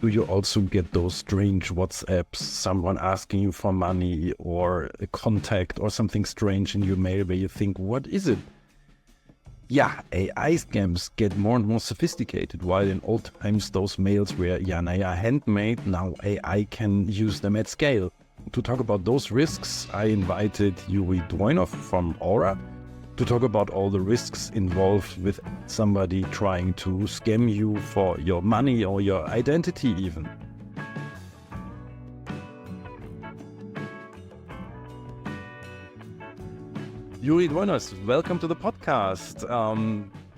do you also get those strange WhatsApps, someone asking you for money or a contact or something strange in your mail where you think, what is it? Yeah, AI scams get more and more sophisticated. While in old times those mails were handmade, now AI can use them at scale. To talk about those risks, I invited Yuri Dvoinos from Aura to talk about all the risks involved with somebody trying to scam you for your money or your identity even. Yuri Dvoinos, welcome to the podcast.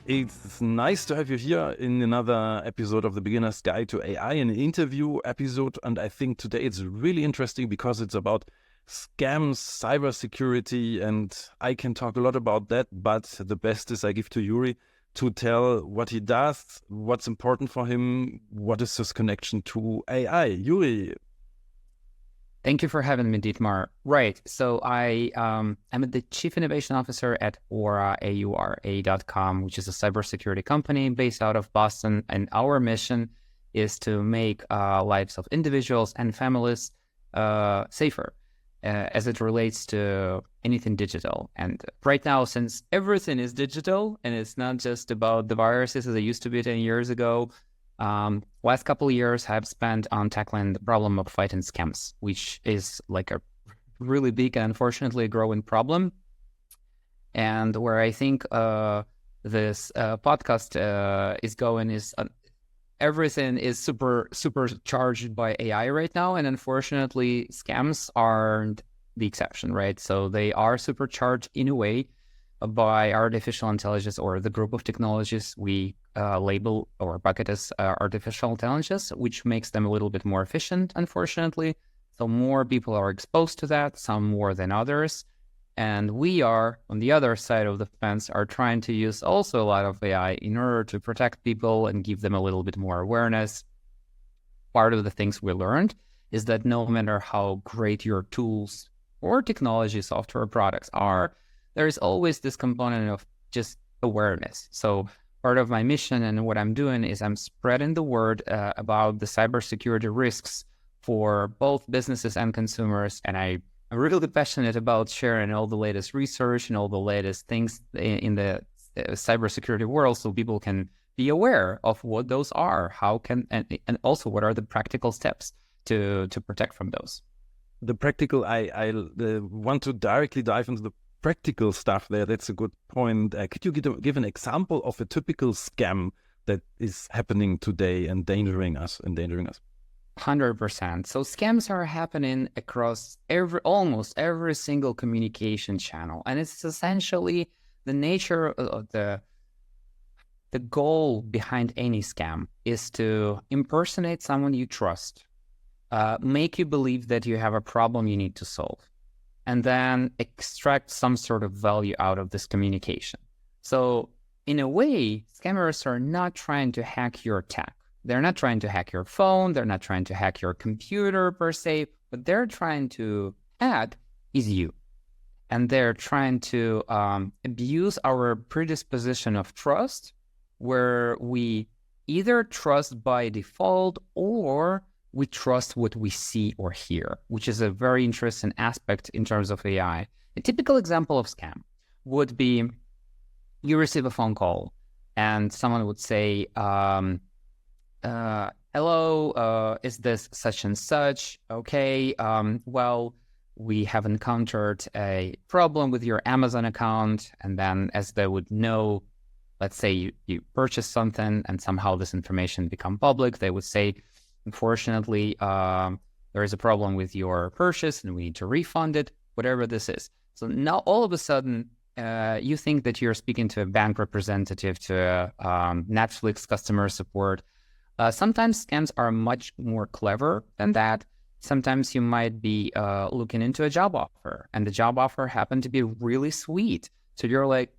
It's nice to have you here in another episode of The Beginner's Guide to AI, an interview episode. And I think today it's really interesting because it's about scams, cybersecurity, and I can talk a lot about that. But the best is I give to Yuri to tell what he does, what's important for him, what is his connection to AI. Yuri. Thank you for having me, Dietmar. Right. So I'm the Chief Innovation Officer at Aura, AURA.com, which is a cybersecurity company based out of Boston. And our mission is to make lives of individuals and families safer as it relates to anything digital. And right now, since everything is digital and it's not just about the viruses as it used to be 10 years ago, last couple of years have spent on tackling the problem of fighting scams, which is like a really big and unfortunately growing problem. And where I think this podcast is going is everything is supercharged by AI right now. And unfortunately, scams aren't the exception, right? So they are supercharged in a way by artificial intelligence, or the group of technologies we label or bucket as artificial intelligence, which makes them a little bit more efficient, unfortunately. So more people are exposed to that, some more than others. And we are, on the other side of the fence, are trying to use also a lot of AI in order to protect people and give them a little bit more awareness. Part of the things we learned is that no matter how great your tools or technology software products are, there is always this component of just awareness. So part of my mission and what I'm doing is I'm spreading the word about the cybersecurity risks for both businesses and consumers. And I'm really passionate about sharing all the latest research and all the latest things in the cybersecurity world, so people can be aware of what those are, and also what are the practical steps to protect from those. The practical, I want to directly dive into the practical stuff there. That's a good point. Could you give an example of a typical scam that is happening today and endangering us? 100%. So scams are happening across almost every single communication channel, and it's essentially the nature of the goal behind any scam is to impersonate someone you trust, make you believe that you have a problem you need to solve, and then extract some sort of value out of this communication. So in a way, scammers are not trying to hack your tech. They're not trying to hack your phone. They're not trying to hack your computer per se. What they're trying to hack is you. And they're trying to abuse our predisposition of trust, where we either trust by default or we trust what we see or hear, which is a very interesting aspect in terms of AI. A typical example of scam would be you receive a phone call and someone would say, hello, is this such and such? Okay, well, we have encountered a problem with your Amazon account. And then as they would know, let's say you purchased something and somehow this information become public, they would say, unfortunately, there is a problem with your purchase and we need to refund it, whatever this is. So now all of a sudden, you think that you're speaking to a bank representative, to Netflix customer support. Sometimes scams are much more clever than that. Sometimes you might be looking into a job offer, and the job offer happened to be really sweet. So you're like,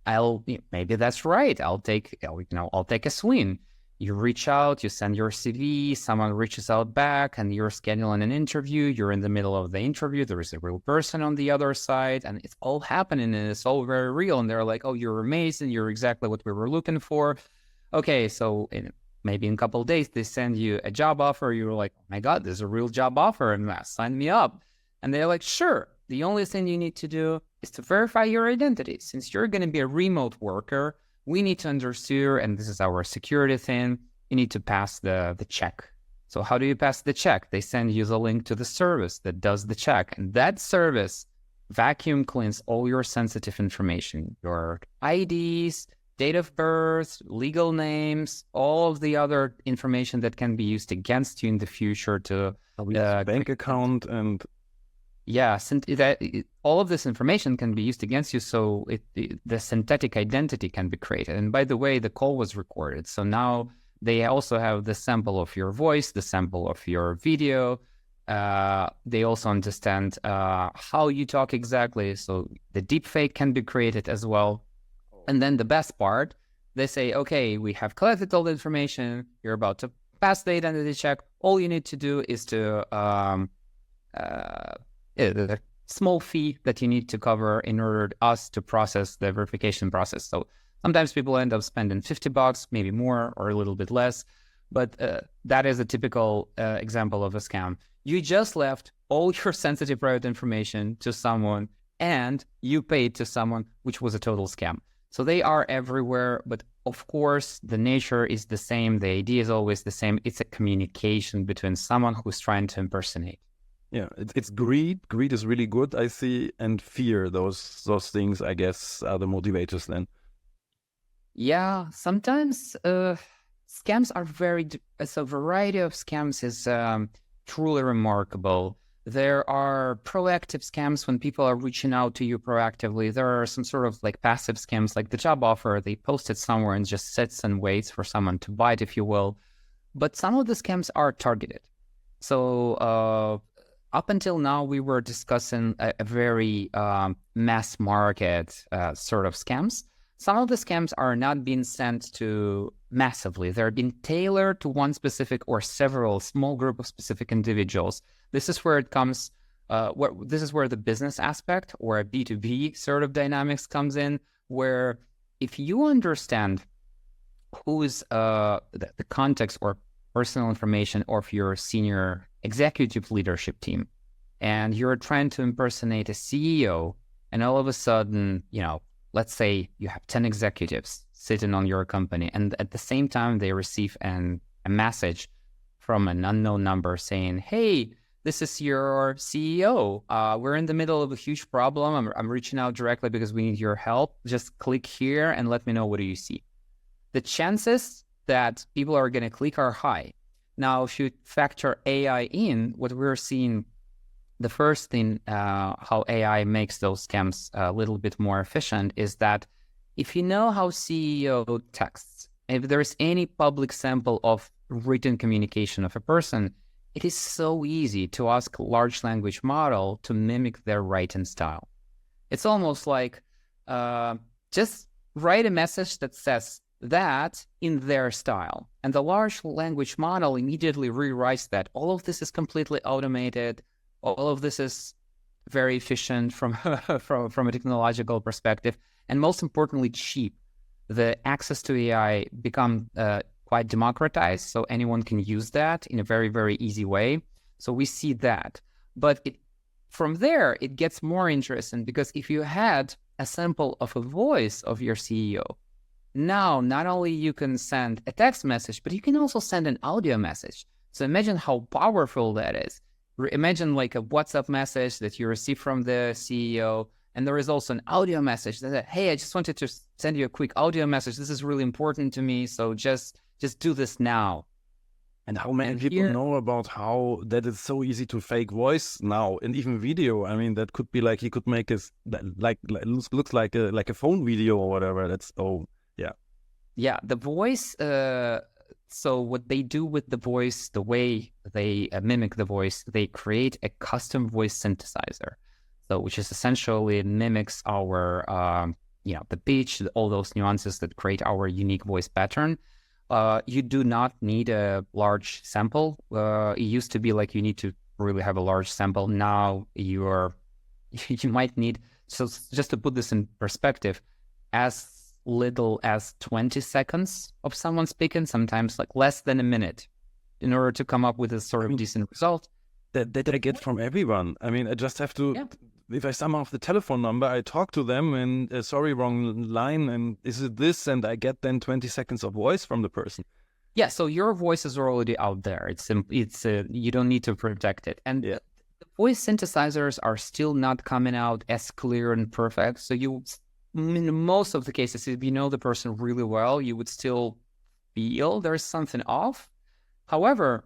maybe that's right. I'll take a swing. You reach out, you send your CV, someone reaches out back, and you're scheduling an interview. You're in the middle of the interview. There is a real person on the other side, and it's all happening, and it's all very real. And they're like, oh, you're amazing. You're exactly what we were looking for. Okay, so maybe in a couple of days, they send you a job offer. You're like, oh my God, there's a real job offer and sign me up. And they're like, sure. The only thing you need to do is to verify your identity. Since you're going to be a remote worker, we need to understand, and this is our security thing, you need to pass the check. So how do you pass the check? They send you the link to the service that does the check. And that service vacuum cleans all your sensitive information, your IDs, date of birth, legal names, all of the other information that can be used against you in the future to bank account and yeah, all of this information can be used against you, so the synthetic identity can be created. And by the way, the call was recorded, so now they also have the sample of your voice, the sample of your video. They also understand how you talk exactly, so the deepfake can be created as well. And then the best part, they say, okay, we have collected all the information. You're about to pass the identity check. All you need to do is to the small fee that you need to cover in order for us to process the verification process. So sometimes people end up spending $50, maybe more or a little bit less, but that is a typical example of a scam. You just left all your sensitive private information to someone and you paid to someone, which was a total scam. So they are everywhere, but of course, the nature is the same. The idea is always the same. It's a communication between someone who's trying to impersonate. Yeah, it's greed. Greed is really good, I see, and fear. Those things, I guess, are the motivators then. Yeah, sometimes scams are so a variety of scams is truly remarkable. There are proactive scams when people are reaching out to you proactively. There are some sort of like passive scams, like the job offer. They post it somewhere and just sits and waits for someone to buy it, if you will. But some of the scams are targeted. So up until now, we were discussing a very mass market sort of scams. Some of the scams are not being sent to massively. They're being tailored to one specific or several small group of specific individuals. This is where it comes, this is where the business aspect or a B2B sort of dynamics comes in, where if you understand who's the context or personal information of your senior executive leadership team, and you're trying to impersonate a CEO, and all of a sudden, let's say you have 10 executives sitting on your company, and at the same time, they receive a message from an unknown number saying, hey, this is your CEO. We're in the middle of a huge problem. I'm reaching out directly because we need your help. Just click here and let me know what do you see. The chances that people are going to click are high. Now, if you factor AI in, what we're seeing, the first thing, how AI makes those scams a little bit more efficient is that if you know how CEO texts, if there's any public sample of written communication of a person, it is so easy to ask a large language model to mimic their writing style. It's almost like just write a message that says that in their style. And the large language model immediately rewrites that. All of this is completely automated. All of this is very efficient from a technological perspective, and most importantly, cheap. The access to AI become quite democratized, so anyone can use that in a very, very easy way. So we see that. But from there, it gets more interesting, because if you had a sample of a voice of your CEO, now not only you can send a text message, but you can also send an audio message. So imagine how powerful that is. Imagine like a WhatsApp message that you receive from the CEO, and there is also an audio message that says, hey, I just wanted to send you a quick audio message. This is really important to me, so just do this now. And how many people know about how that is so easy to fake voice now, and even video? I mean, that could be like he could make it like looks like a phone video or whatever. Yeah, the voice. So what they do with the voice, the way they mimic the voice, they create a custom voice synthesizer. So which is essentially mimics our, the pitch, all those nuances that create our unique voice pattern. You do not need a large sample. It used to be like you need to really have a large sample. Now you might need, so just to put this in perspective, as little as 20 seconds of someone speaking, sometimes like less than a minute, in order to come up with a sort of decent result. That I get from everyone. I mean, I just have to, if I somehow have the telephone number, I talk to them and sorry, wrong line, and is it this? And I get then 20 seconds of voice from the person. Yeah, so your voice is already out there. It's you don't need to protect it. And the voice synthesizers are still not coming out as clear and perfect. So in most of the cases, if you know the person really well, you would still feel there's something off. However,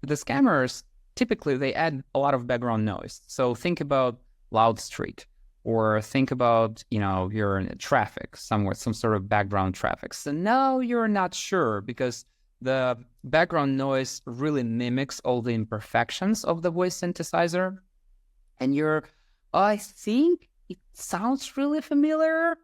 the scammers, typically they add a lot of background noise. So think about loud street, or think about, you're in traffic somewhere, some sort of background traffic. So now you're not sure, because the background noise really mimics all the imperfections of the voice synthesizer. And I think it sounds really familiar.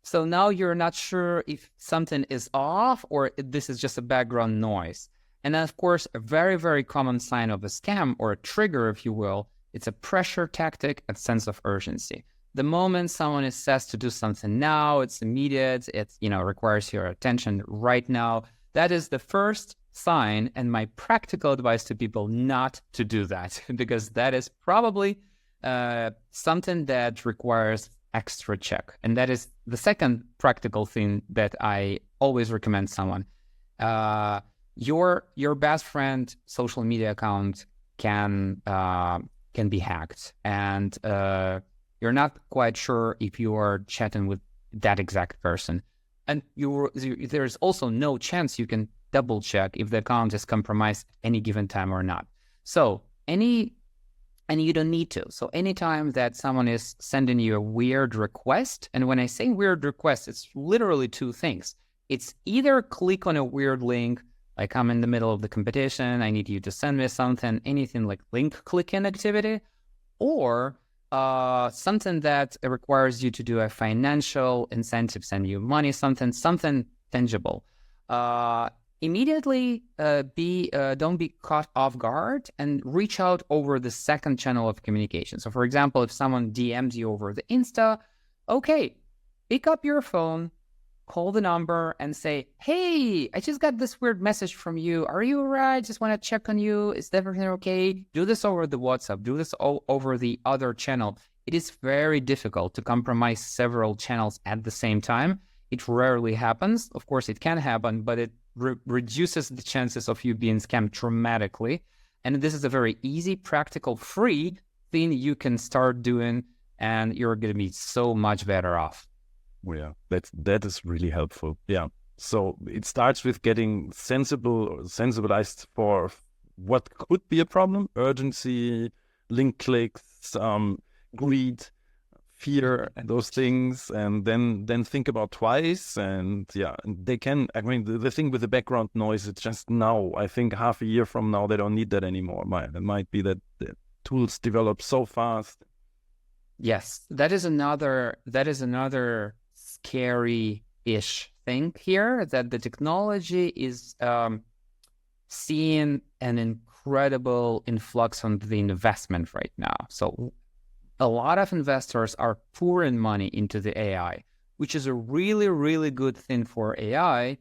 So now you're not sure if something is off or if this is just a background noise. And then, of course, a very, very common sign of a scam, or a trigger, if you will, it's a pressure tactic and sense of urgency. The moment someone is says to do something now, it's immediate, it's, requires your attention right now. That is the first sign, and my practical advice to people not to do that, because that is probably something that requires extra check. And that is the second practical thing that I always recommend someone. Your best friend social media account can be hacked, and you're not quite sure if you are chatting with that exact person. And there's also no chance you can double check if the account is compromised any given time or not. So and you don't need to. So anytime that someone is sending you a weird request, and when I say weird request, it's literally two things. It's either click on a weird link, like I'm in the middle of the competition, I need you to send me something, anything like link clicking activity, or something that requires you to do a financial incentive, send you money, something tangible. Immediately don't be caught off guard and reach out over the second channel of communication. So for example, if someone DMs you over the Insta, okay, pick up your phone, call the number and say, hey, I just got this weird message from you. Are you all right? Just want to check on you. Is everything okay? Do this over the WhatsApp. Do this over the other channel. It is very difficult to compromise several channels at the same time. It rarely happens. Of course, it can happen, but it reduces the chances of you being scammed dramatically. And this is a very easy, practical, free thing you can start doing, and you're going to be so much better off. Yeah, that is really helpful. Yeah. So it starts with getting sensibilized for what could be a problem: urgency, link clicks, greed, fear, and those things, and then think about twice. And they can. I mean, the thing with the background noise, it's just now. I think half a year from now, they don't need that anymore. It might be that the tools develop so fast. Yes, that is another scary-ish thing here, that the technology is seeing an incredible influx on the investment right now. So a lot of investors are pouring money into the AI, which is a really, really good thing for AI.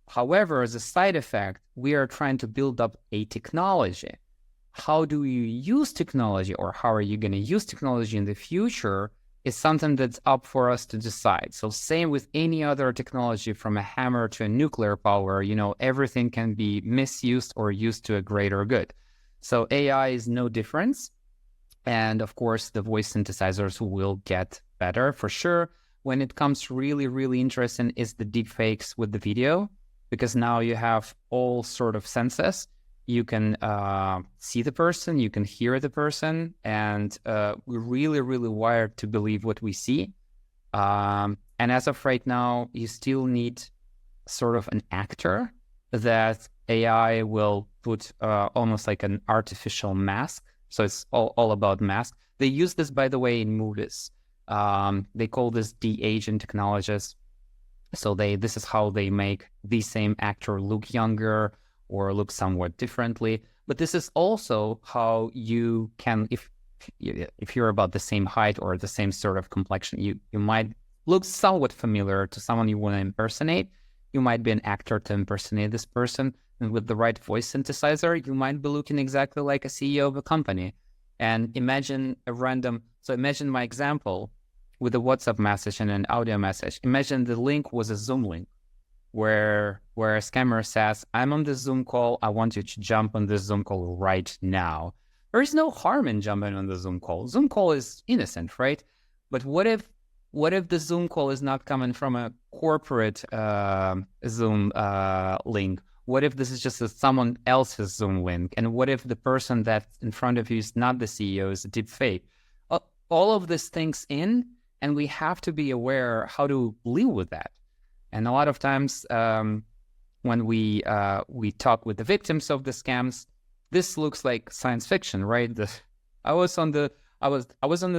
However, as a side effect, we are trying to build up a technology. How do you use technology, or how are you going to use technology in the future, is something that's up for us to decide. So same with any other technology, from a hammer to a nuclear power, everything can be misused or used to a greater good. So AI is no difference. And of course, the voice synthesizers will get better for sure. When it comes really, really interesting is the deepfakes with the video, because now you have all sort of senses. You can see the person, you can hear the person, and we're really, really wired to believe what we see. And as of right now, you still need sort of an actor that AI will put almost like an artificial mask. So it's all about mask. They use this, by the way, in movies. They call this de-aging technologies. So this is how they make the same actor look younger or look somewhat differently. But this is also how you can, if you're about the same height or the same sort of complexion, you might looks somewhat familiar to someone you want to impersonate. You might be an actor to impersonate this person. And with the right voice synthesizer, you might be looking exactly like a CEO of a company. And imagine imagine my example with a WhatsApp message and an audio message. Imagine the link was a Zoom link where a scammer says, I'm on the Zoom call. I want you to jump on this Zoom call right now. There is no harm in jumping on the Zoom call. Zoom call is innocent, right? But what if the Zoom call is not coming from a corporate Zoom link? What if this is just someone else's Zoom link? And what if the person that's in front of you is not the CEO, is a deep fake? All of these things and we have to be aware how to live with that. And a lot of times when we talk with the victims of the scams, this looks like science fiction, right? I was on the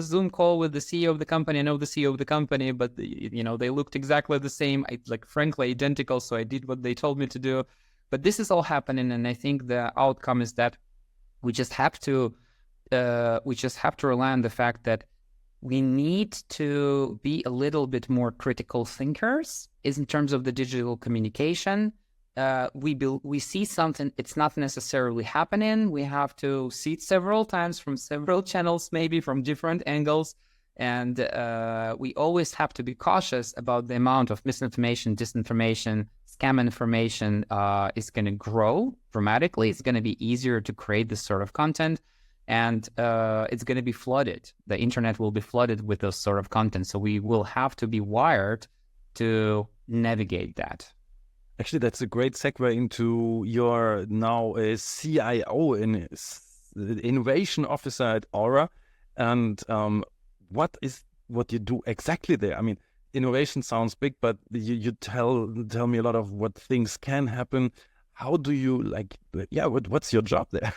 Zoom call with the CEO of the company. I know the CEO of the company, but they looked exactly the same, frankly identical. So I did what they told me to do. But this is all happening, and I think the outcome is that we just have to rely on the fact that we need to be a little bit more critical thinkers. Is in terms of the digital communication. We see something, it's not necessarily happening. We have to see it several times from several channels, maybe from different angles. And we always have to be cautious about the amount of misinformation, disinformation, scam information is going to grow dramatically. It's going to be easier to create this sort of content. And it's going to be flooded. The internet will be flooded with this sort of content. So we will have to be wired to navigate that. Actually, that's a great segue into your now CIO, Innovation Officer at Aura. And what you do exactly there? I mean, innovation sounds big, but you tell me a lot of what things can happen. How do you what's your job there?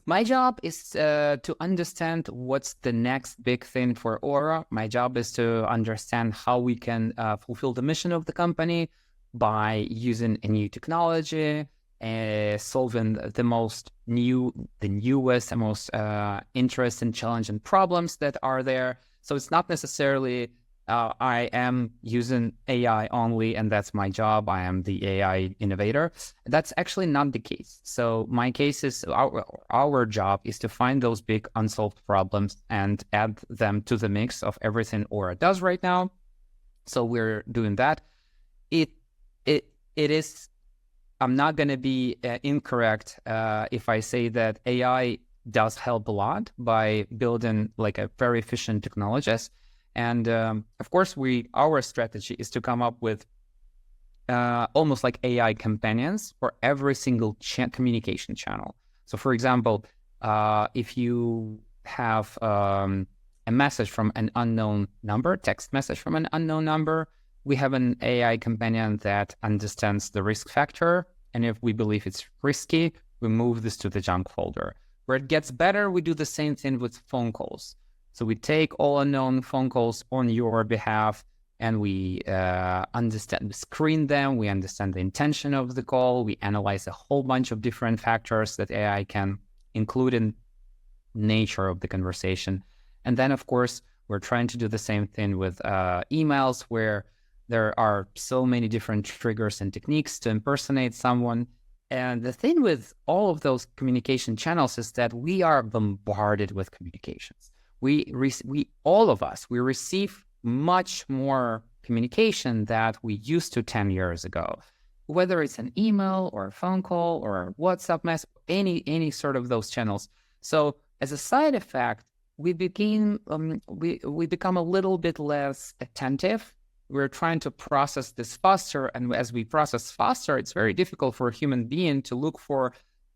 My job is to understand what's the next big thing for Aura. My job is to understand how we can fulfill the mission of the company by using a new technology, solving the newest and most interesting, challenging problems that are there. So it's not necessarily I am using AI only, and that's my job. I am the AI innovator. That's actually not the case. So my case is our job is to find those big unsolved problems and add them to the mix of everything Aura does right now. So we're doing that. It is. I'm not going to be incorrect if I say that AI does help a lot by building like a very efficient technologies. And of course, our strategy is to come up with almost like AI companions for every single communication channel. So, for example, if you have a message from an unknown number, text message from an unknown number, we have an AI companion that understands the risk factor. And if we believe it's risky, we move this to the junk folder. Where it gets better, we do the same thing with phone calls. So we take all unknown phone calls on your behalf and we screen them. We understand the intention of the call. We analyze a whole bunch of different factors that AI can include in nature of the conversation. And then, of course, we're trying to do the same thing with emails, where there are so many different triggers and techniques to impersonate someone. And the thing with all of those communication channels is that we are bombarded with communications. We receive much more communication that we used to 10 years ago, whether it's an email or a phone call or a WhatsApp message, any sort of those channels. So as a side effect, we become a little bit less attentive. We're trying to process this faster, and as we process faster, it's very difficult for a human being to look for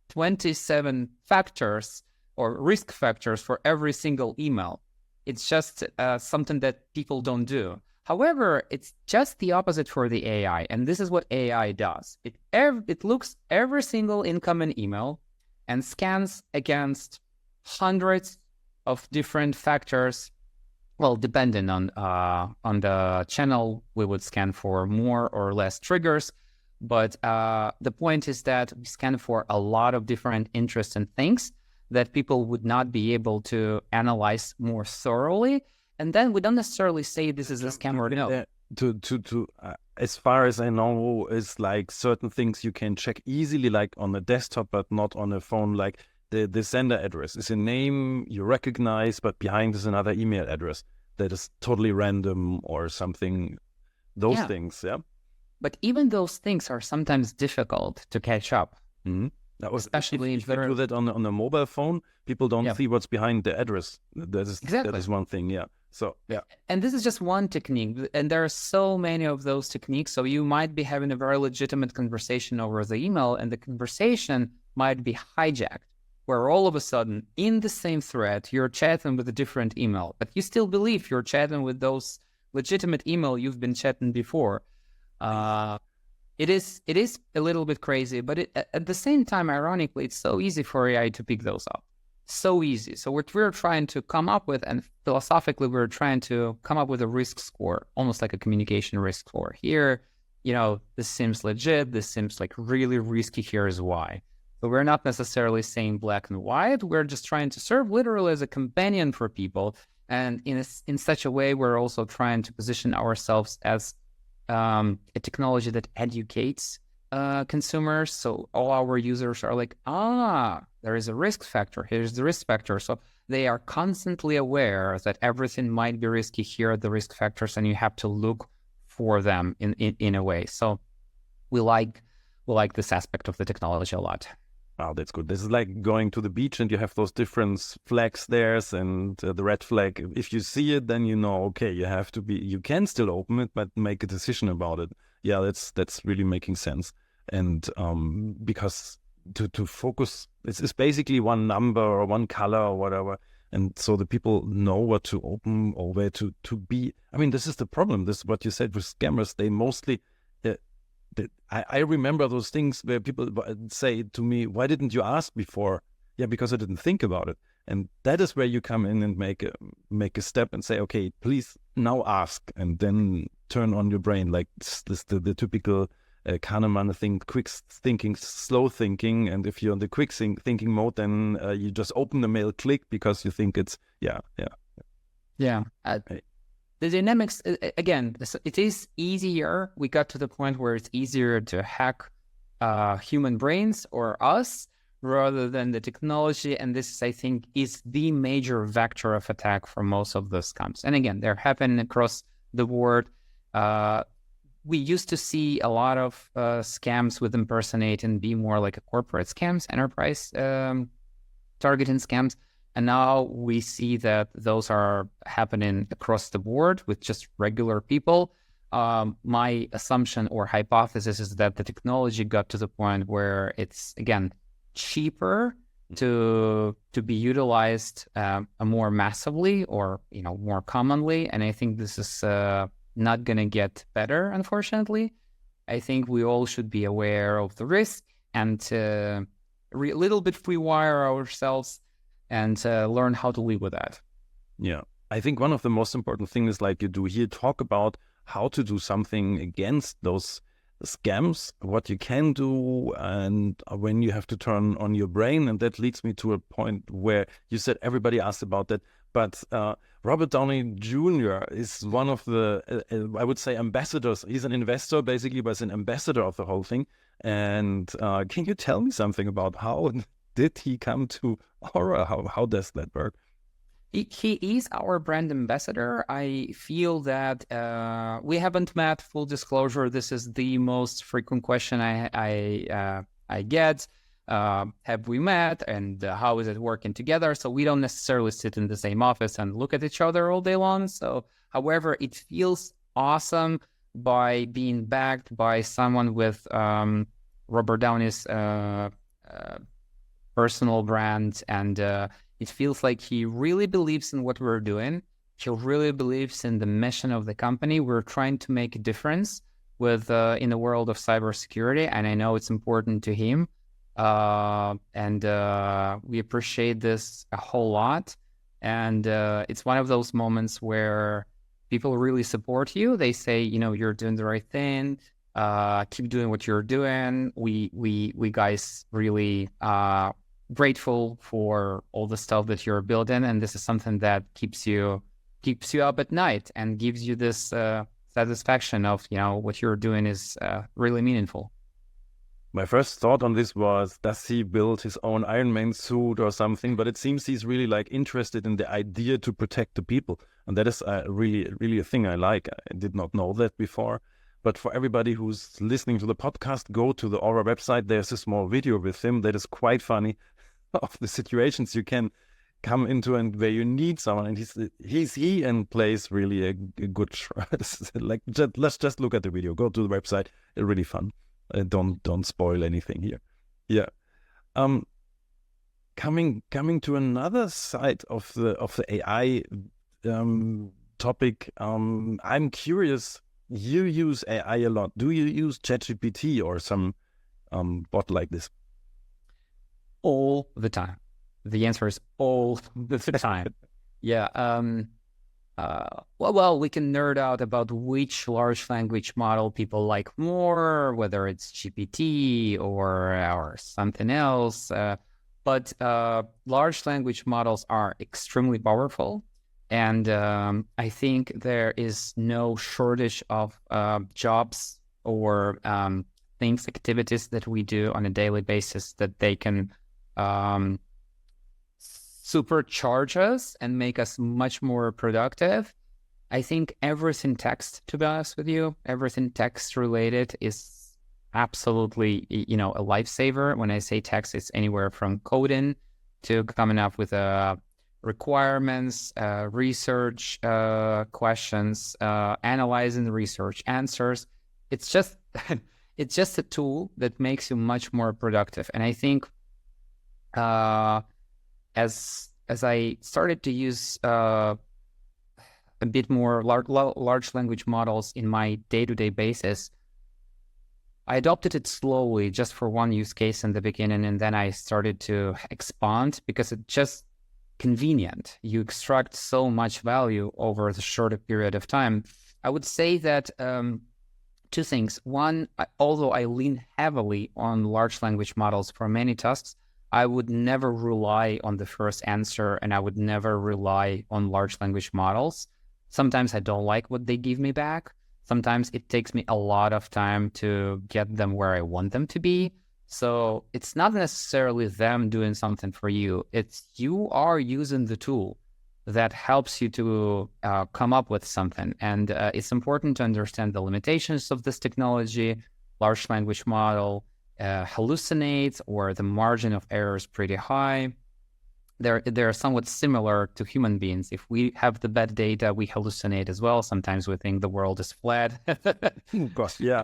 27 factors or risk factors for every single email. It's just something that people don't do. However, it's just the opposite for the AI, and this is what AI does. It looks every single incoming email and scans against hundreds of different factors. Well, depending on the channel, we would scan for more or less triggers. But the point is that we scan for a lot of different interesting things that people would not be able to analyze more thoroughly. And then we don't necessarily say this is a scam or no. As far as I know, is like certain things you can check easily, like on a desktop, but not on a phone. Like the sender address is a name you recognize, but behind is another email address that is totally random or something. Those things, yeah. But even those things are sometimes difficult to catch up. Mm-hmm. Especially if you do that on a mobile phone, people don't see what's behind the address. That is one thing, yeah. So, yeah. And this is just one technique. And there are so many of those techniques. So you might be having a very legitimate conversation over the email, and the conversation might be hijacked, where all of a sudden, in the same thread, you're chatting with a different email, but you still believe you're chatting with those legitimate email you've been chatting before. It is a little bit crazy, but at the same time, ironically, it's so easy for AI to pick those up. So easy. So what we're trying to come up with, and philosophically, we're trying to come up with a risk score, almost like a communication risk score. Here, this seems legit. This seems like really risky. Here is why. But we're not necessarily saying black and white. We're just trying to serve literally as a companion for people. And in such a way, we're also trying to position ourselves as a technology that educates consumers. So all our users are like, there is a risk factor. Here's the risk factor. So they are constantly aware that everything might be risky. Here are the risk factors, and you have to look for them in a way. So we like this aspect of the technology a lot. Wow, that's good. This is like going to the beach and you have those different flags there, and the red flag, if you see it, then you know, okay, you can still open it, but make a decision about it. Yeah, that's really making sense. And because to focus, it's basically one number or one color or whatever. And so the people know what to open or where to be. I mean, this is the problem. This is what you said with scammers. They mostly... I remember those things where people say to me, why didn't you ask before? Yeah, because I didn't think about it. And that is where you come in and make a step and say, okay, please now ask, and then turn on your brain. Like this the typical Kahneman thing, quick thinking, slow thinking. And if you're in the quick thinking mode, then you just open the mail, click, because you think it's, yeah. The dynamics, again, it is easier. We got to the point where it's easier to hack human brains or us rather than the technology. And this, I think, is the major vector of attack for most of the scams. And again, they're happening across the board. We used to see a lot of scams with impersonate and be more like a corporate scams, enterprise targeting scams. And now we see that those are happening across the board with just regular people. My assumption or hypothesis is that the technology got to the point where it's, again, cheaper to be utilized more massively or more commonly. And I think this is not going to get better, unfortunately. I think we all should be aware of the risk and a little bit rewire ourselves and learn how to live with that. Yeah. I think one of the most important things is, like you do here, talk about how to do something against those scams, what you can do, and when you have to turn on your brain. And that leads me to a point where you said everybody asked about that, but Robert Downey Jr. is one of the, I would say, ambassadors. He's an investor, basically, but he's an ambassador of the whole thing. And can you tell me something about how did he come to Aura? How does that work? He is our brand ambassador. I feel that we haven't met. Full disclosure, this is the most frequent question I get. Have we met, and how is it working together? So we don't necessarily sit in the same office and look at each other all day long. So, however, it feels awesome by being backed by someone with Robert Downey's personal brand, and it feels like he really believes in what we're doing. He really believes in the mission of the company. We're trying to make a difference with in the world of cybersecurity, and I know it's important to him. And we appreciate this a whole lot. And it's one of those moments where people really support you. They say, you're doing the right thing. Keep doing what you're doing. We guys really grateful for all the stuff that you're building, and this is something that keeps you keeps you up at night and gives you this satisfaction of, what you're doing is really meaningful. My first thought on this was, does he build his own Iron Man suit or something? But it seems he's really like interested in the idea to protect the people. And that is really a thing I like. I did not know that before. But for everybody who's listening to the podcast, go to the Aura website. There's a small video with him that is quite funny of the situations you can come into and where you need someone. And he and plays really a good like let's just look at the video. Go to the website. It's really fun. Don't spoil anything here. Yeah. Coming to another side of the AI topic. I'm curious. You use AI a lot. Do you use ChatGPT or some bot like this? All the time. The answer is all the time. Yeah. Well, we can nerd out about which large language model people like more, whether it's GPT or something else. But large language models are extremely powerful. And I think there is no shortage of jobs or things, activities that we do on a daily basis that they can supercharge us and make us much more productive. I think everything text, to be honest with you, everything text related is absolutely, a lifesaver. When I say text, it's anywhere from coding to coming up with requirements, research questions, analyzing the research answers. It's just it's just a tool that makes you much more productive. And I think as I started to use a bit more large language models in my day-to-day basis, I adopted it slowly just for one use case in the beginning, and then I started to expand because it's just convenient. You extract so much value over the shorter period of time. I would say that two things. One, although I lean heavily on large language models for many tasks, I would never rely on the first answer, and I would never rely on large language models. Sometimes I don't like what they give me back. Sometimes it takes me a lot of time to get them where I want them to be. So it's not necessarily them doing something for you. It's you are using the tool that helps you to come up with something. And it's important to understand the limitations of this technology. Large language model hallucinates, or the margin of error is pretty high. They're somewhat similar to human beings. If we have the bad data, we hallucinate as well. Sometimes we think the world is flat. Gosh, yeah.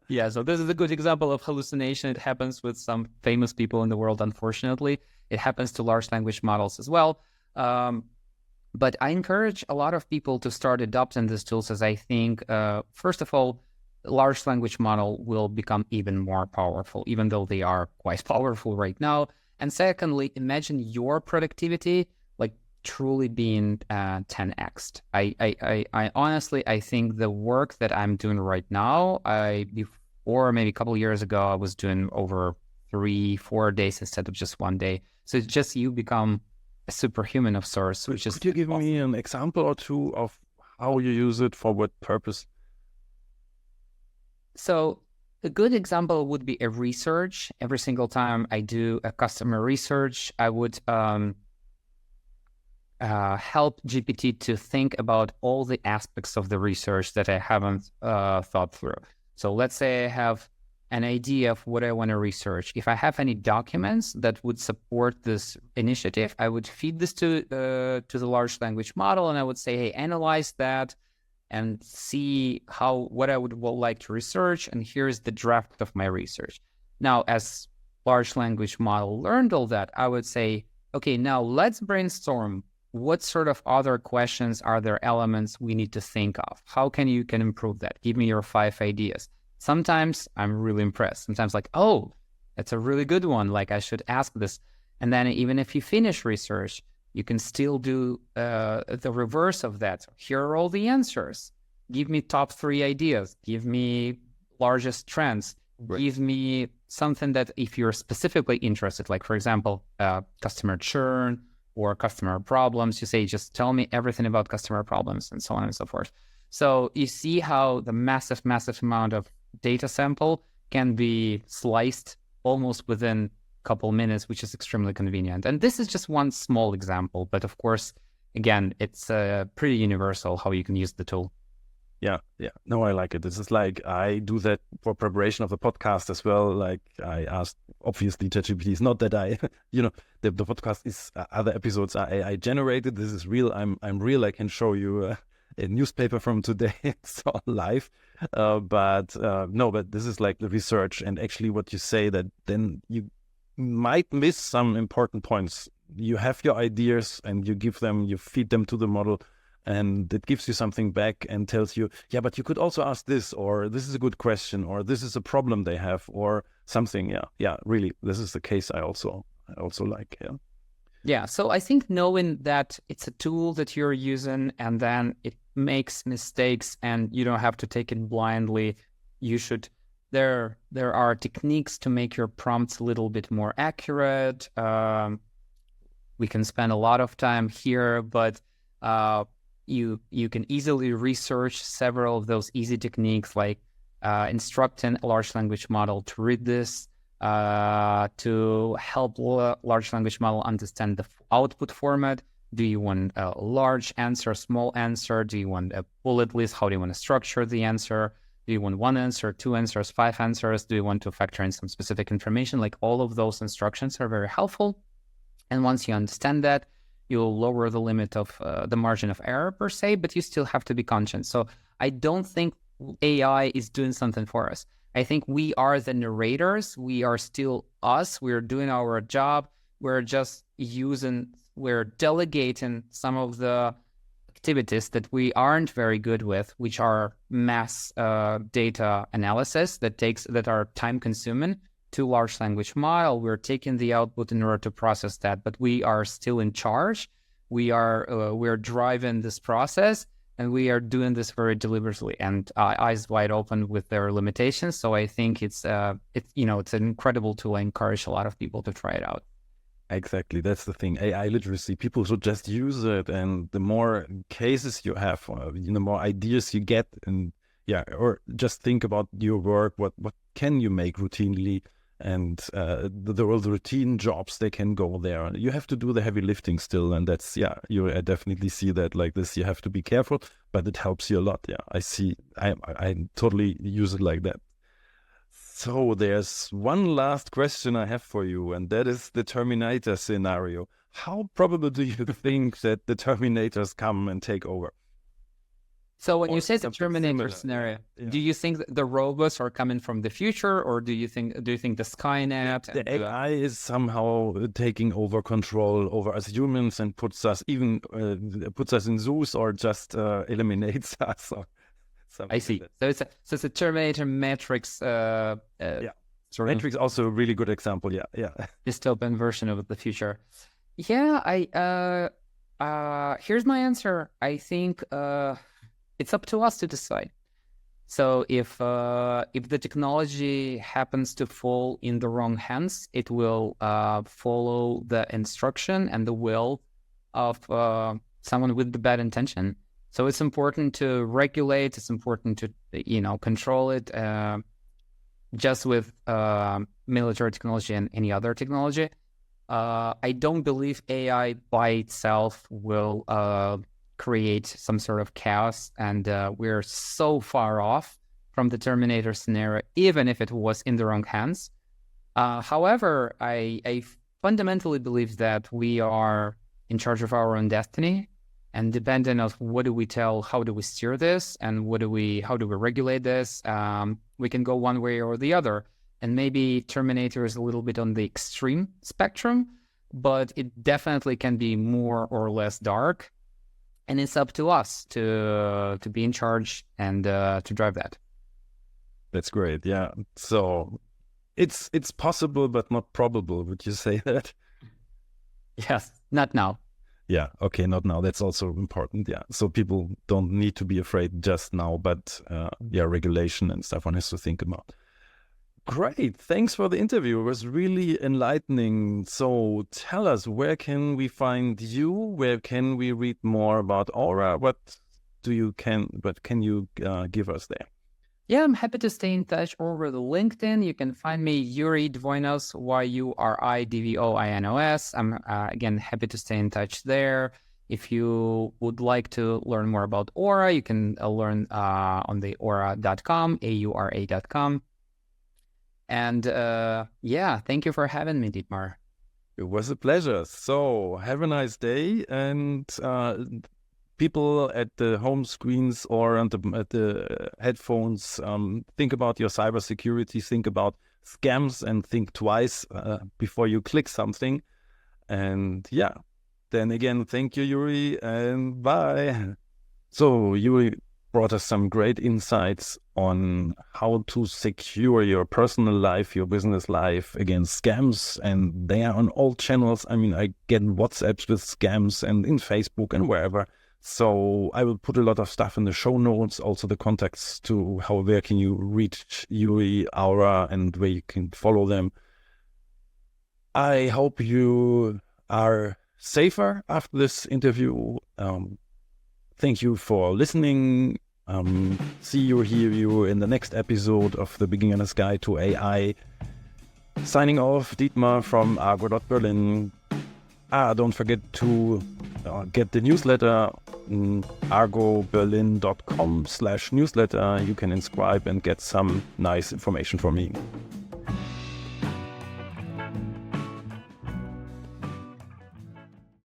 Yeah, so this is a good example of hallucination. It happens with some famous people in the world, unfortunately. It happens to large language models as well. But I encourage a lot of people to start adopting these tools, as I think, first of all, large language model will become even more powerful, even though they are quite powerful right now. And secondly, imagine your productivity like truly being 10x'd. I honestly, I think the work that I'm doing right now, before maybe a couple of years ago, I was doing over 3-4 days instead of just one day. So it's just you become a superhuman of sorts. Could you give me an example or two of how you use it, for what purpose? So a good example would be a research. Every single time I do a customer research, I would help GPT to think about all the aspects of the research that I haven't thought through. So let's say I have an idea of what I want to research. If I have any documents that would support this initiative, I would feed this to the large language model, and I would say, hey, analyze that and see what I would like to research, and here's the draft of my research. Now, as large language model learned all that, I would say, okay, now let's brainstorm. What sort of other questions are there, elements we need to think of? How can you improve that? Give me your 5 ideas. Sometimes I'm really impressed. Sometimes like, oh, that's a really good one. Like, I should ask this. And then even if you finish research, you can still do the reverse of that. Here are all the answers. Give me top 3 ideas. Give me largest trends. Right. Give me something that if you're specifically interested, like, for example, customer churn or customer problems. You say, just tell me everything about customer problems and so on and so forth. So you see how the massive amount of data sample can be sliced almost within a couple minutes, which is extremely convenient. And this is just one small example, but of course, again, it's pretty universal how you can use the tool. Yeah. No, I like it. This is like, I do that for preparation of the podcast as well. Like I asked, obviously, ChatGPT is not that I, the podcast is, other episodes are AI generated. This is real. I'm real. I can show you a newspaper from today. It's all live. But this is like the research, and actually what you say, that then you might miss some important points. You have your ideas and you feed them to the model, and it gives you something back and tells you, yeah, but you could also ask this, or this is a good question, or this is a problem they have, or something. Yeah, really, this is the case I also like. Yeah, so I think knowing that it's a tool that you're using and then it makes mistakes and you don't have to take it blindly, there are techniques to make your prompts a little bit more accurate. We can spend a lot of time here, but you can easily research several of those easy techniques, like instructing a large language model to read this, to help large language model understand the output format. Do you want a large answer, small answer? Do you want a bullet list? How do you want to structure the answer? Do you want one answer, two answers, five answers? Do you want to factor in some specific information? Like, all of those instructions are very helpful. And once you understand that, you'll lower the limit of the margin of error per se, but you still have to be conscious. So I don't think AI is doing something for us. I think we are the narrators. We are still us. We're doing our job. We're delegating some of the activities that we aren't very good with, which are mass data analysis that are time consuming, to large language model. We're taking the output in order to process that, but we are still in charge. We're driving this process, and we are doing this very deliberately and eyes wide open with their limitations. So I think it's an incredible tool. I encourage a lot of people to try it out. Exactly, that's the thing. AI literacy, people should just use it, and the more cases you have, the more ideas you get, and or just think about your work. What can you make routinely, and the routine jobs, they can go there. You have to do the heavy lifting still, and that's I definitely see that like this. You have to be careful, but it helps you a lot. I see. I totally use it like that. So there's one last question I have for you, and that is the Terminator scenario. How probable do you think that the Terminators come and take over? So when you say the Terminator scenario, do you think the robots are coming from the future, or do you think the Skynet? The AI is somehow taking over control over us humans and puts us in zoos, or just eliminates us. I see. So it's a Terminator Matrix. Matrix also a really good example. Yeah. Dystopian version of the future. Yeah. Here's my answer. I think it's up to us to decide. So if the technology happens to fall in the wrong hands, it will follow the instruction and the will of someone with the bad intention. So it's important to regulate. It's important to control it. Just with military technology and any other technology, I don't believe AI by itself will create some sort of chaos, and we're so far off from the Terminator scenario, even if it was in the wrong hands. However, I fundamentally believe that we are in charge of our own destiny, and depending on what do we tell, how do we steer this, and how do we regulate this, we can go one way or the other. And maybe Terminator is a little bit on the extreme spectrum, but it definitely can be more or less dark. And it's up to us to be in charge and to drive that. That's great. Yeah. So it's possible, but not probable. Would you say that? Yes. Not now. Yeah. Okay. Not now. That's also important. Yeah. So people don't need to be afraid just now, but regulation and stuff one has to think about. Great. Thanks for the interview. It was really enlightening. So tell us, where can we find you? Where can we read more about Aura? What can you give us there? Yeah, I'm happy to stay in touch over the LinkedIn. You can find me Yuri Dvoinos, YURI DVOINOS. I'm again happy to stay in touch there. If you would like to learn more about Aura, you can learn on the aura.com, aura.com. And yeah, thank you for having me, Dietmar. It was a pleasure. So have a nice day, and people at the home screens or at the headphones, think about your cybersecurity, think about scams, and think twice before you click something. And yeah, then again, thank you, Yuri, and bye. So Yuri brought us some great insights on how to secure your personal life, your business life against scams. And they are on all channels. I mean, I get WhatsApps with scams and in Facebook and wherever. So I will put a lot of stuff in the show notes, also the contacts to where can you reach Yuri, Aura, and where you can follow them. I hope you are safer after this interview. Thank you for listening. See you, hear you in the next episode of The Beginner's Guide to AI. Signing off, Dietmar from Argo.Berlin. Don't forget to get the newsletter, argoberlin.com/newsletter. You can inscribe and get some nice information from me.